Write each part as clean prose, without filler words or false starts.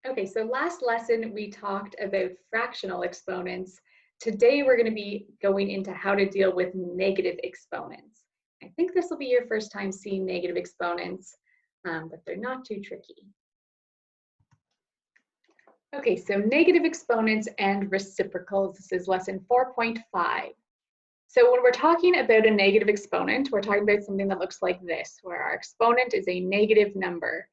Okay, so last lesson we talked about fractional exponents. Today we're going to be going into how to deal with negative exponents. I think this will be your first time seeing negative exponents, but they're not too tricky. Okay, so negative exponents and reciprocals. This is lesson 4.5. So when we're talking about a negative exponent, we're talking about something that looks like this, where our exponent is a negative number.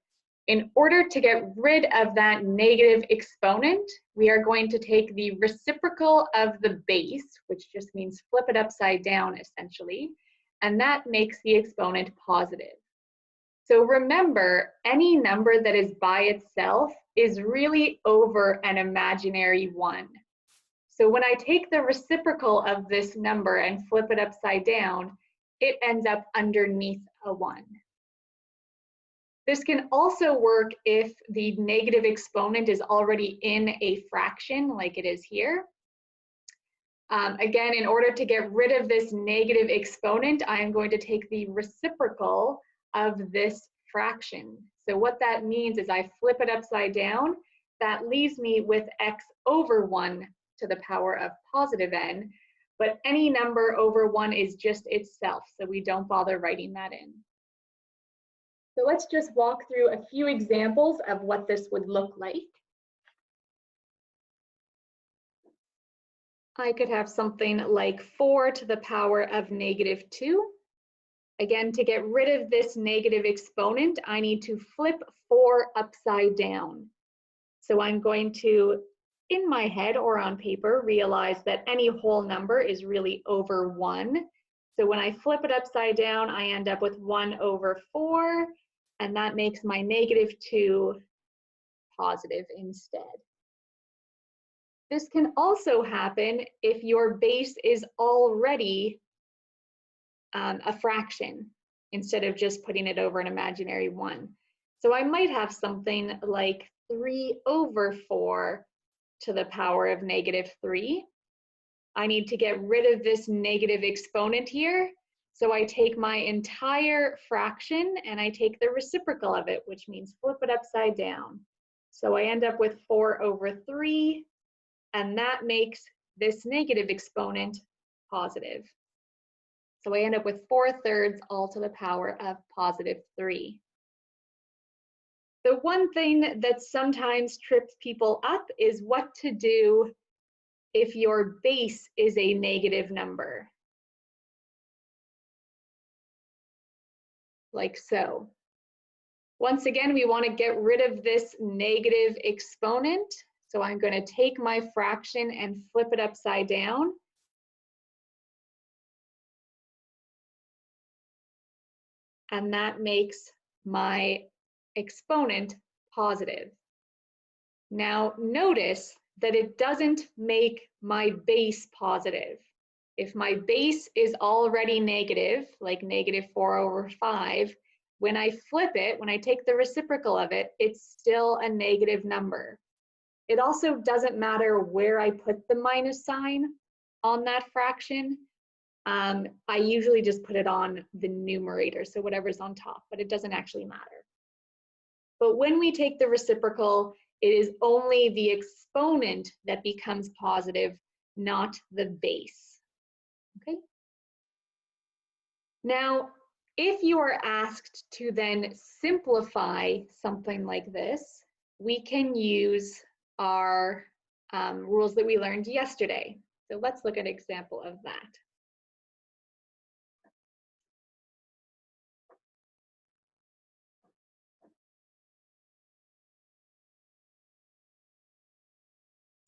In order to get rid of that negative exponent, we are going to take the reciprocal of the base, which just means flip it upside down essentially, and that makes the exponent positive. So remember, any number that is by itself is really over an imaginary one. So when I take the reciprocal of this number and flip it upside down, it ends up underneath a 1. This can also work if the negative exponent is already in a fraction like it is here. Again, in order to get rid of this negative exponent, I am going to take the reciprocal of this fraction. So what that means is I flip it upside down. That leaves me with x over 1 to the power of positive n, but any number over 1 is just itself, so we don't bother writing that in. So let's just walk through a few examples of what this would look like. I could have something like 4 to the power of negative 2. Again, to get rid of this negative exponent, I need to flip 4 upside down. So I'm going to, in my head or on paper, realize that any whole number is really over 1. So when I flip it upside down, I end up with 1 over 4. And that makes my negative 2 positive instead. This can also happen if your base is already a fraction, instead of just putting it over an imaginary 1. So I might have something like 3 over 4 to the power of negative 3. I need to get rid of this negative exponent here. So I take my entire fraction and I take the reciprocal of it, which means flip it upside down. So I end up with 4 over 3, and that makes this negative exponent positive. So I end up with 4/3 all to the power of positive 3. The one thing that sometimes trips people up is what to do if your base is a negative number. Like so. Once again, we want to get rid of this negative exponent. So I'm going to take my fraction and flip it upside down. And that makes my exponent positive. Now notice that it doesn't make my base positive. If my base is already negative, like negative 4 over 5, when I flip it, when I take the reciprocal of it, it's still a negative number. It also doesn't matter where I put the minus sign on that fraction. I usually just put it on the numerator, so whatever's on top, but it doesn't actually matter. But when we take the reciprocal, it is only the exponent that becomes positive, not the base. Okay. Now, if you are asked to then simplify something like this, we can use our rules that we learned yesterday. So let's look at an example of that.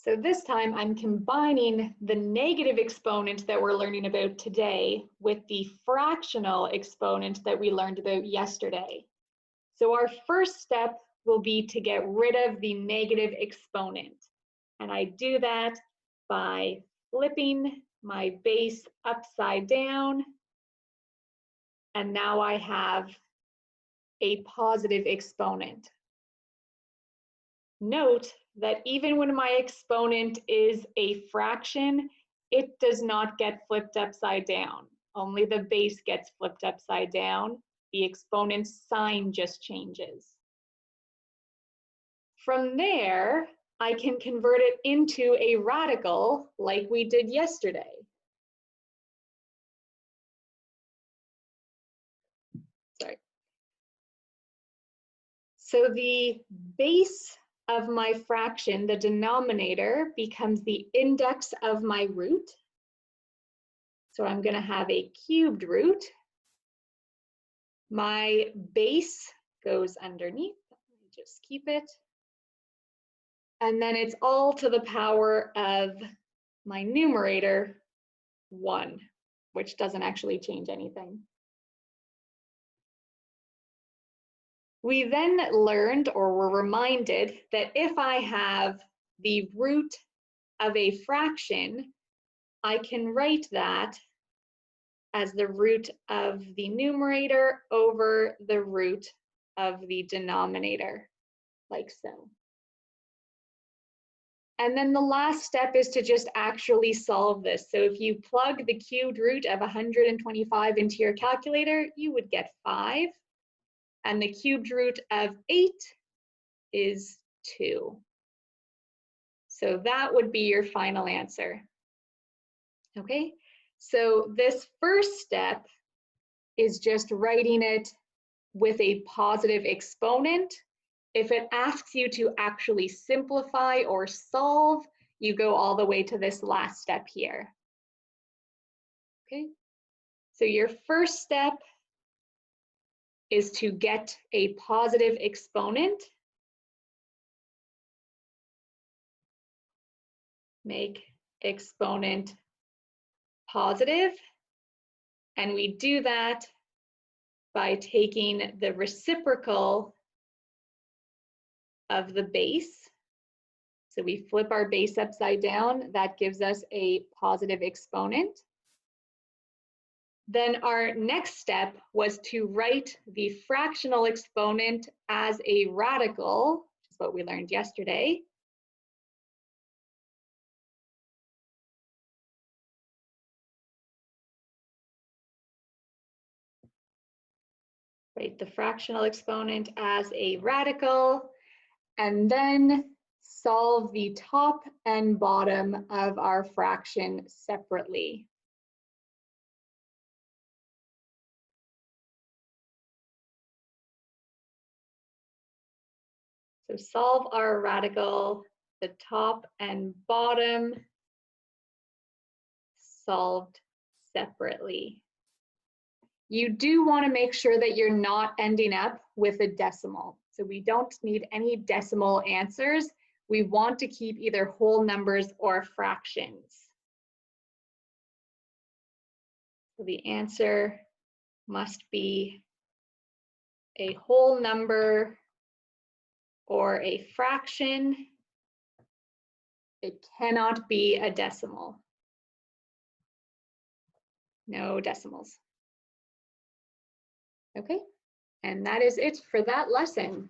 So this time I'm combining the negative exponent that we're learning about today with the fractional exponent that we learned about yesterday. So our first step will be to get rid of the negative exponent. And I do that by flipping my base upside down. And now I have a positive exponent. Note that even when my exponent is a fraction, it does not get flipped upside down. Only the base gets flipped upside down. The exponent's sign just changes. From there, I can convert it into a radical like we did yesterday. Sorry. So the base of my fraction, the denominator, becomes the index of my root. So I'm going to have a cubed root. My base goes underneath. Let me just keep it. And then it's all to the power of my numerator, 1, which doesn't actually change anything. We then learned, or were reminded, that if I have the root of a fraction, I can write that as the root of the numerator over the root of the denominator, like so. And then the last step is to just actually solve this. So if you plug the cubed root of 125 into your calculator, you would get 5. And the cubed root of 8 is 2. So that would be your final answer. Okay, so this first step is just writing it with a positive exponent. If it asks you to actually simplify or solve, you go all the way to this last step here. Okay, so your first step is to get a positive exponent. Make exponent positive, and we do that by taking the reciprocal of the base. So we flip our base upside down, that gives us a positive exponent. Then our next step was to write the fractional exponent as a radical, which is what we learned yesterday. Write the fractional exponent as a radical, and then solve the top and bottom of our fraction separately. So solve our radical, the top and bottom solved separately. You do want to make sure that you're not ending up with a decimal. So we don't need any decimal answers. We want to keep either whole numbers or fractions. So the answer must be a whole number or a fraction. It cannot be a decimal. No decimals. Okay, and that is it for that lesson.